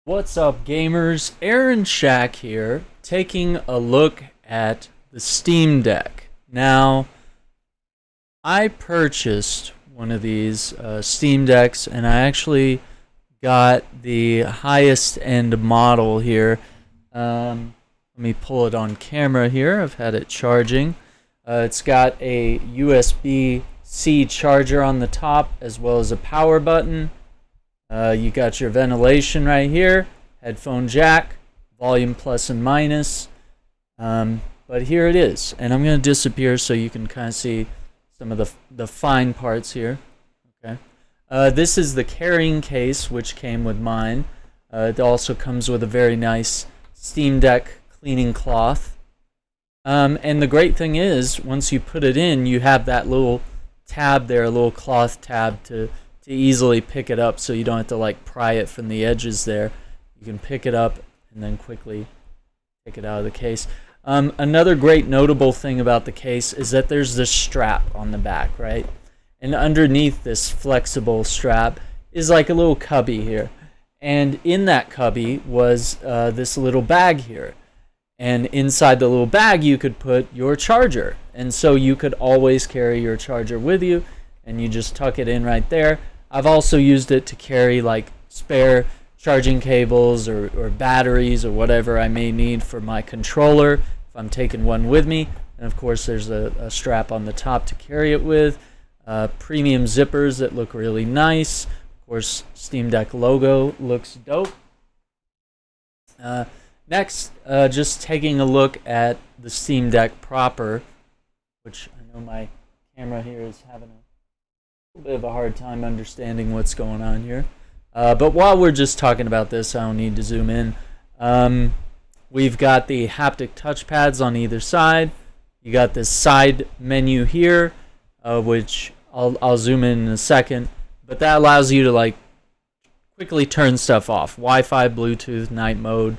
What's up, gamers? Aaron Shack here, taking a look at the Steam Deck. Now, I purchased one of these Steam Decks, and I actually got the highest end model here. Let me pull it on camera here. I've had it charging. It's got a USB-C charger on the top, as well as a power button. You got your ventilation right here, headphone jack, volume plus and minus. But here it is, and I'm going to disappear so you can kind of see some of the fine parts here. Okay. This is the carrying case which came with mine. It also comes with a very nice Steam Deck cleaning cloth. And the great thing is, once you put it in, you have that little tab there, a little cloth tab to easily pick it up, so you don't have to like pry it from the edges there. You can pick it up and then quickly take it out of the case. Another great notable thing about the case is that there's this strap on the back, right? And underneath this flexible strap is like a little cubby here. And in that cubby was this little bag here. And inside the little bag you could put your charger. And so you could always carry your charger with you, and you just tuck it in right there. I've also used it to carry like spare charging cables or batteries or whatever I may need for my controller if I'm taking one with me. And of course there's a strap on the top to carry it with. Premium zippers that look really nice. Of course, Steam Deck logo looks dope. Next, just taking a look at the Steam Deck proper, which I know my camera here is having a bit of a hard time understanding what's going on here. But while we're just talking about this, I don't need to zoom in. We've got the haptic touchpads on either side. You got this side menu here, which I'll zoom in a second. But that allows you to like quickly turn stuff off. Wi-Fi, Bluetooth, night mode,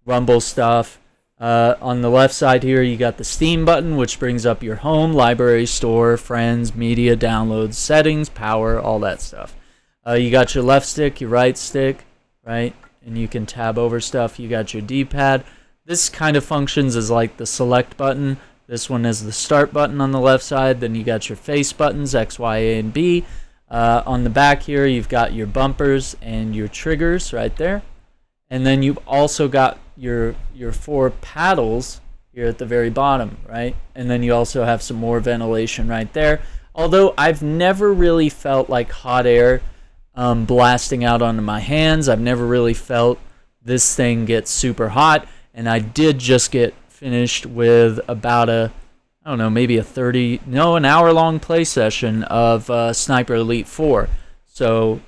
rumble stuff. On the left side here, you got the Steam button, which brings up your home, library, store, friends, media, downloads, settings, power, all that stuff. You got your left stick, your right stick, right? And you can tab over stuff. You got your D-pad. This kind of functions as like the select button. This one is the start button on the left side. Then you got your face buttons, X, Y, A, and B. On the back here, you've got your bumpers and your triggers right there. And then you've also got your four paddles here at the very bottom, right? And then you also have some more ventilation right there. Although I've never really felt like hot air blasting out onto my hands. I've never really felt this thing get super hot. And I did just get finished with about I don't know, maybe an hour-long play session of Sniper Elite 4. So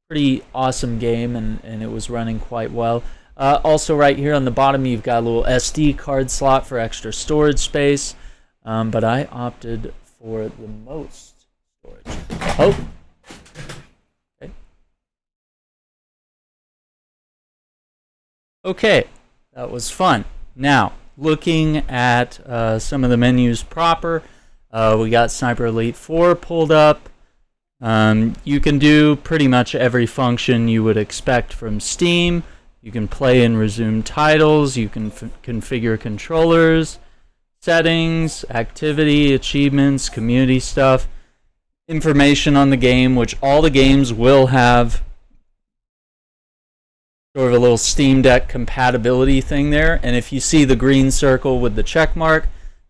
pretty awesome game, and it was running quite well. Also right here on the bottom, you've got a little SD card slot for extra storage space, but I opted for the most storage. Oh! Okay, that was fun. Now, looking at some of the menus proper, we got Sniper Elite 4 pulled up. You can do pretty much every function you would expect from Steam. You can play and resume titles. You can configure controllers, settings, activity, achievements, community stuff, information on the game, which all the games will have sort of a little Steam Deck compatibility thing there. And if you see the green circle with the check mark,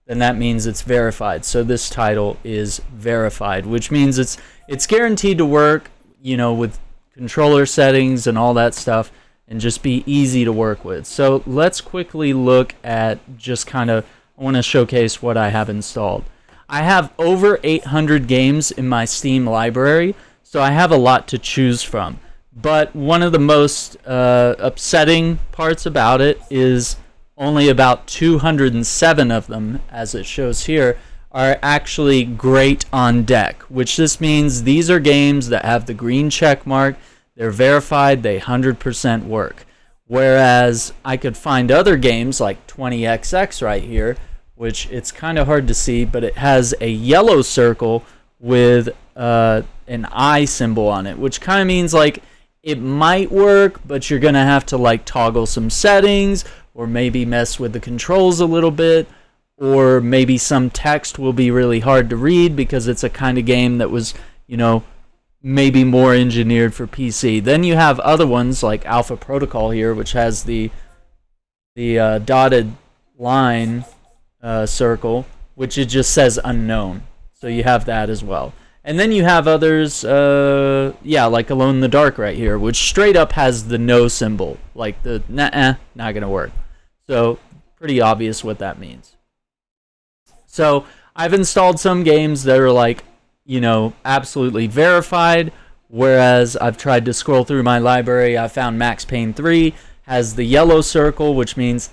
then that means it's verified. So this title is verified, which means it's guaranteed to work, you know, with controller settings and all that stuff, and just be easy to work with. So let's quickly look at just kind of, I want to showcase what I have installed. I have over 800 games in my Steam library, so I have a lot to choose from. But one of the most upsetting parts about it is only about 207 of them, as it shows here, are actually great on deck, which this means these are games that have the green check mark, they're verified, they 100% work. Whereas I could find other games like 20XX right here, which it's kind of hard to see, but it has a yellow circle with an I symbol on it, which kind of means like it might work, but you're gonna have to like toggle some settings, or maybe mess with the controls a little bit, or maybe some text will be really hard to read because it's a kind of game that was, you know, maybe more engineered for PC. Then you have other ones like Alpha Protocol here, which has the dotted line circle, which it just says unknown. So you have that as well. And then you have others, yeah, like Alone in the Dark right here, which straight up has the no symbol, like the nah, not gonna work. So pretty obvious what that means. So I've installed some games that are like, you know, absolutely verified, whereas I've tried to scroll through my library. I found Max Payne 3 has the yellow circle, which means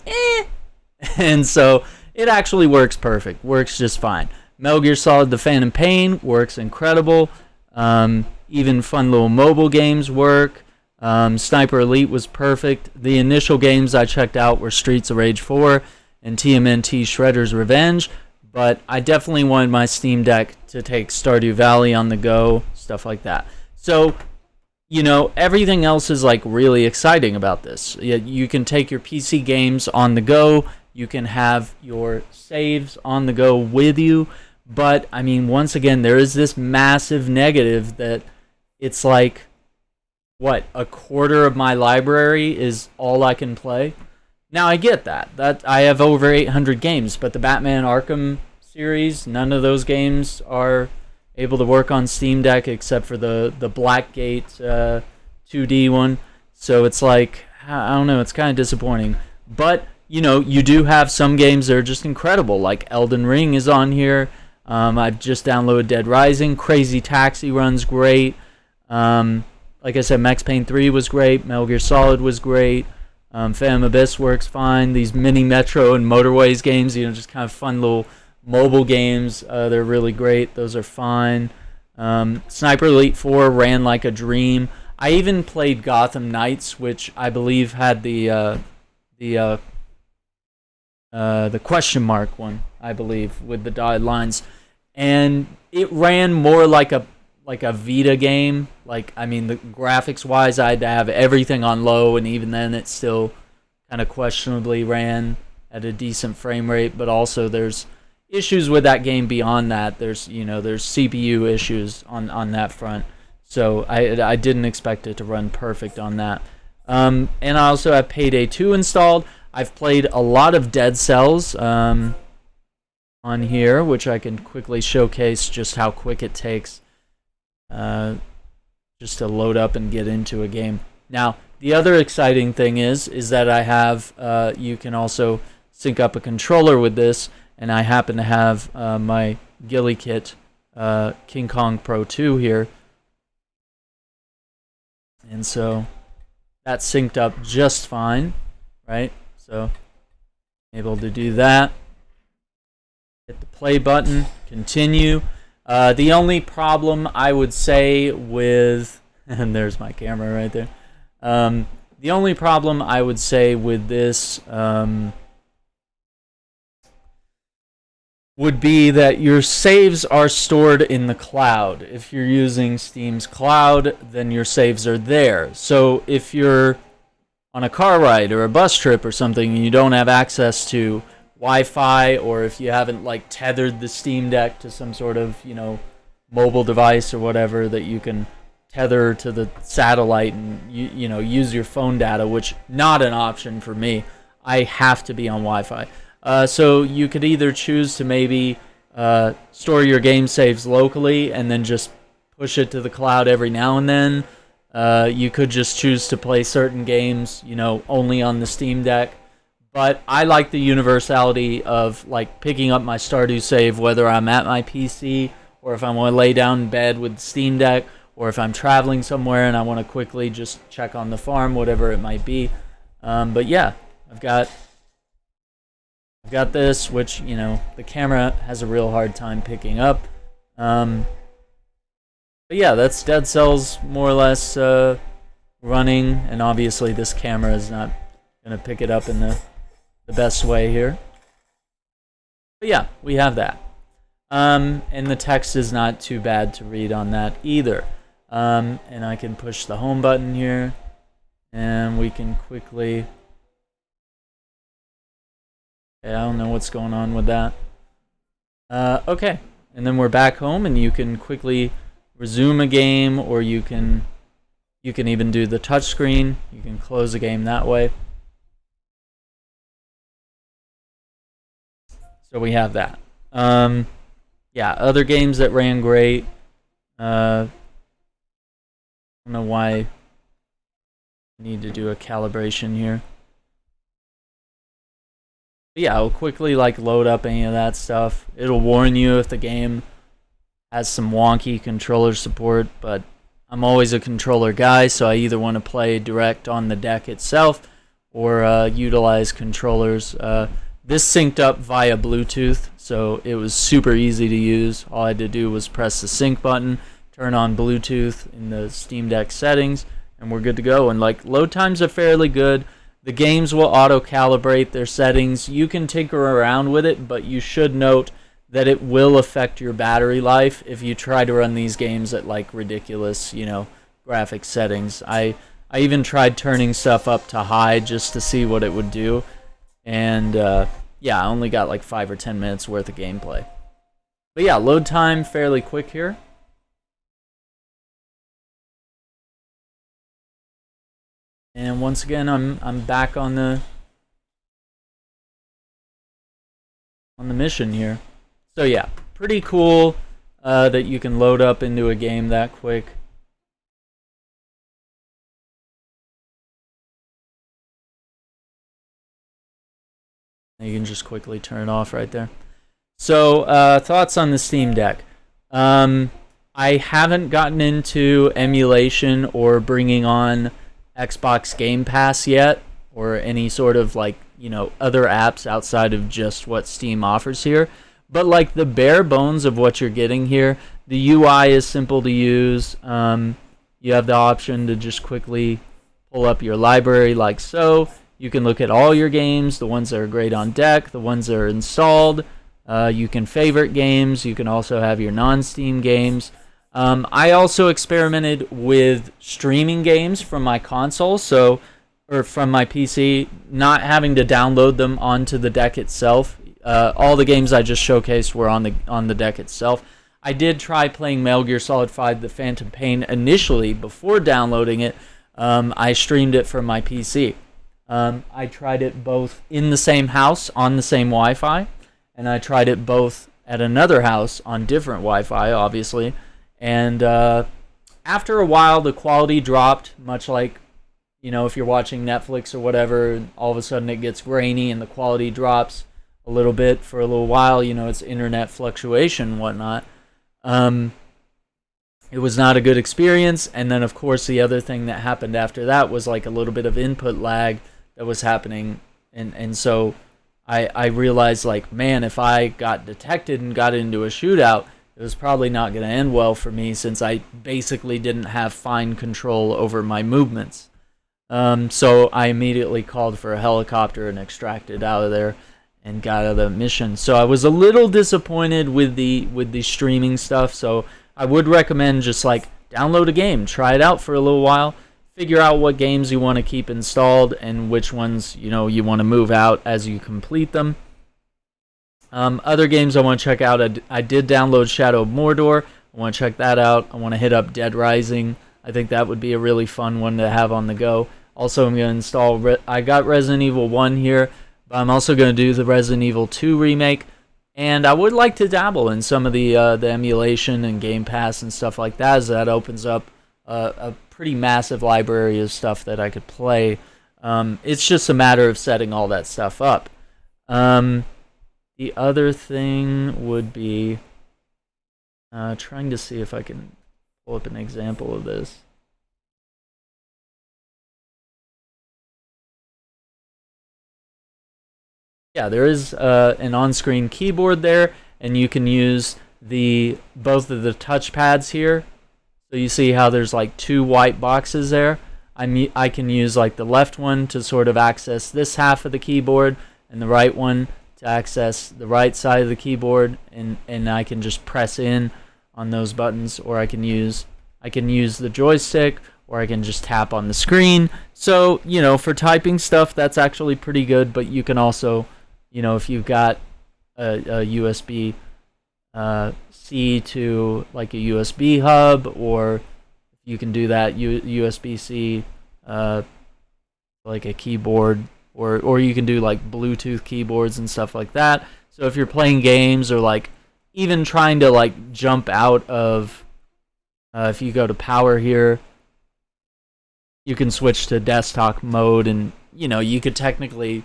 and so it actually works perfect, works just fine. Metal Gear Solid The Phantom Pain works incredible. Even fun little mobile games work. Sniper Elite was perfect. The initial games I checked out were Streets of Rage 4 and TMNT Shredder's Revenge, but I definitely wanted my Steam Deck to take Stardew Valley on the go, stuff like that. So, you know, everything else is like really exciting about this. You can take your PC games on the go, you can have your saves on the go with you, but I mean, once again, there is this massive negative that it's like, what, a quarter of my library is all I can play? Now I get that I have over 800 games, but the Batman Arkham series, none of those games are able to work on Steam Deck except for the Blackgate 2D one. So it's like, I don't know, it's kind of disappointing. But, you know, you do have some games that are just incredible, like Elden Ring is on here. I've just downloaded Dead Rising. Crazy Taxi runs great. Like I said, Max Payne 3 was great. Metal Gear Solid was great. Phantom Abyss works fine. These mini Metro and Motorways games, you know, just kind of fun little mobile games. They're really great. Those are fine. Sniper Elite 4 ran like a dream. I even played Gotham Knights, which I believe had the question mark one, I believe, with the dotted lines, and it ran more like a Vita game. Like, I mean, the graphics wise, I had to have everything on low, and even then it still kind of questionably ran at a decent frame rate. But also there's issues with that game beyond that. There's, you know, there's CPU issues on that front. So I didn't expect it to run perfect on that. And I also have Payday 2 installed. I've played a lot of Dead Cells on here, which I can quickly showcase just how quick it takes just to load up and get into a game. Now, the other exciting thing is that I have, you can also sync up a controller with this, and I happen to have my Ghillie Kit King Kong Pro 2 here. And so that's synced up just fine, right? So able to do that. Hit the play button, continue. The only problem I would say with, and there's my camera right there. The only problem I would say with this would be that your saves are stored in the cloud. If you're using Steam's cloud, then your saves are there. So if you're on a car ride or a bus trip or something and you don't have access to Wi-Fi, or if you haven't like tethered the Steam Deck to some sort of, you know, mobile device or whatever that you can tether to the satellite and you know, use your phone data, which not an option for me. I have to be on Wi-Fi. So you could either choose to maybe store your game saves locally and then just push it to the cloud every now and then. You could just choose to play certain games, you know, only on the Steam Deck. But I like the universality of like picking up my Stardew save, whether I'm at my PC or if I want to lay down in bed with Steam Deck, or if I'm traveling somewhere and I want to quickly just check on the farm, whatever it might be. But yeah, I've got this, which, you know, the camera has a real hard time picking up. But yeah, that's Dead Cells more or less running, and obviously this camera is not going to pick it up in the best way here. But yeah, we have that. And the text is not too bad to read on that either. And I can push the home button here, and we can quickly... Okay, I don't know what's going on with that. Okay, and then we're back home, and you can quickly resume a game, or you can even do the touch screen. You can close a game that way. So we have that. Yeah, other games that ran great. I don't know why I need to do a calibration here. But yeah, I'll quickly load up any of that stuff. It'll warn you if the game has some wonky controller support, but I'm always a controller guy, so I either want to play direct on the deck itself or utilize controllers. This synced up via Bluetooth, so it was super easy to use. All I had to do was press the sync button, turn on Bluetooth in the Steam Deck settings, and we're good to go. And load times are fairly good. The games will auto-calibrate their settings. You can tinker around with it, but you should note that it will affect your battery life if you try to run these games at ridiculous, graphics settings. I even tried turning stuff up to high just to see what it would do, and yeah, I only got 5 or 10 minutes worth of gameplay. But yeah, load time fairly quick here. And once again, I'm back on the mission here. So yeah, pretty cool that you can load up into a game that quick. You can just quickly turn it off right there. So thoughts on the Steam Deck. I haven't gotten into emulation or bringing on Xbox Game Pass yet, or any sort of other apps outside of just what Steam offers here. But the bare bones of what you're getting here, the UI is simple to use. You have the option to just quickly pull up your library like so. You can look at all your games, the ones that are great on deck, the ones that are installed. You can favorite games. You can also have your non-Steam games. I also experimented with streaming games from my console, or from my PC, not having to download them onto the deck itself. All the games I just showcased were on the deck itself. I did try playing Metal Gear Solid 5: The Phantom Pain initially before downloading it. I streamed it from my PC. I tried it both in the same house on the same Wi-Fi, and I tried it both at another house on different Wi-Fi, obviously. And after a while, the quality dropped, much like, if you're watching Netflix or whatever, all of a sudden it gets grainy and the quality drops a little bit for a little while. It's internet fluctuation and whatnot. It was not a good experience. And then, of course, the other thing that happened after that was a little bit of input lag that was happening. And so I realized, man, if I got detected and got into a shootout, it was probably not going to end well for me, since I basically didn't have fine control over my movements. So I immediately called for a helicopter and extracted out of there and got out of the mission. So I was a little disappointed with the streaming stuff. So I would recommend just download a game, try it out for a little while, figure out what games you want to keep installed and which ones you want to move out as you complete them. Other games I want to check out, I did download Shadow of Mordor. I want to check that out. I want to hit up Dead Rising. I think that would be a really fun one to have on the go. Also, I'm going to install... I got Resident Evil 1 here, but I'm also going to do the Resident Evil 2 remake. And I would like to dabble in some of the emulation and Game Pass and stuff like that, as that opens up a pretty massive library of stuff that I could play. It's just a matter of setting all that stuff up. The other thing would be trying to see if I can pull up an example of this. Yeah, there is an on-screen keyboard there, and you can use both of the touchpads here. So you see how there's two white boxes there. I can use the left one to sort of access this half of the keyboard, and the right one to access the right side of the keyboard, and I can just press in on those buttons, or I can use I can use the joystick, or I can just tap on the screen. So, you know, for typing stuff, that's actually pretty good, but you can also, you know, if you've got a USB C to like a USB hub, or you can do that USB-C like a keyboard, or you can do like Bluetooth keyboards and stuff like that. So if you're playing games, or like even trying to like jump out of, if you go to power here, you can switch to desktop mode, and you know, you could technically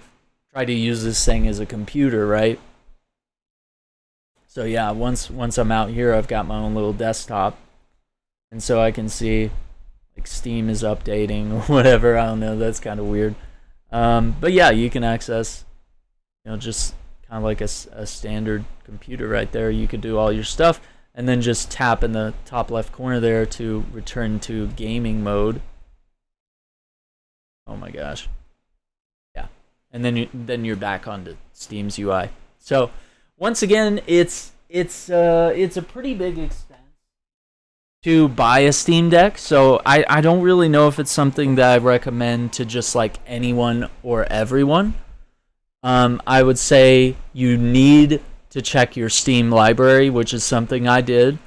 try to use this thing as a computer, right? So yeah, once I'm out here, I've got my own little desktop, and so I can see like Steam is updating or whatever. I don't know, that's kind of weird. But yeah, you can access, you know, just kind of like a standard computer right there. You could do all your stuff, and then just tap in the top left corner there to return to gaming mode. Oh my gosh. Yeah. And then you're back onto Steam's UI. So once again, it's a pretty big expense to buy a Steam Deck. So I don't really know if it's something that I recommend to just like anyone or everyone. I would say you need to check your Steam library, which is something I did,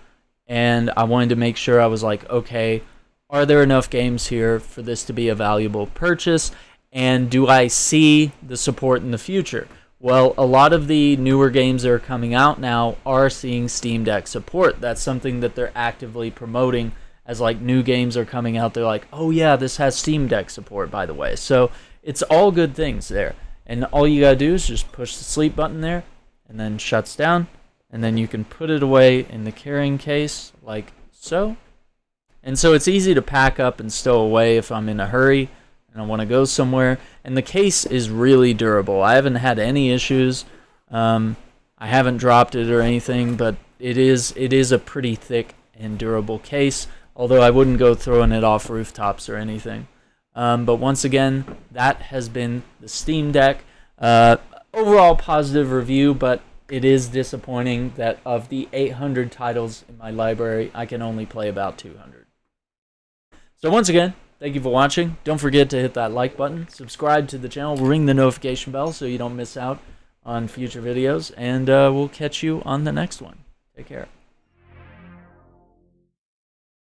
and I wanted to make sure I was like, okay, are there enough games here for this to be a valuable purchase, and do I see the support in the future? Well, a lot of the newer games that are coming out now are seeing Steam Deck support. That's something that they're actively promoting. As like new games are coming out, they're like, oh yeah, this has Steam Deck support, by the way. So it's all good things there. And all you gotta do is just push the sleep button there, and then shuts down, and then you can put it away in the carrying case like so. And so it's easy to pack up and stow away if I'm in a hurry and I want to go somewhere. And the case is really durable. I haven't had any issues. I haven't dropped it or anything, but it is a pretty thick and durable case, although I wouldn't go throwing it off rooftops or anything. But once again, that has been the Steam Deck. Overall positive review, but it is disappointing that of the 800 titles in my library, I can only play about 200. So once again, thank you for watching. Don't forget to hit that like button, subscribe to the channel, ring the notification bell so you don't miss out on future videos, and we'll catch you on the next one. Take care.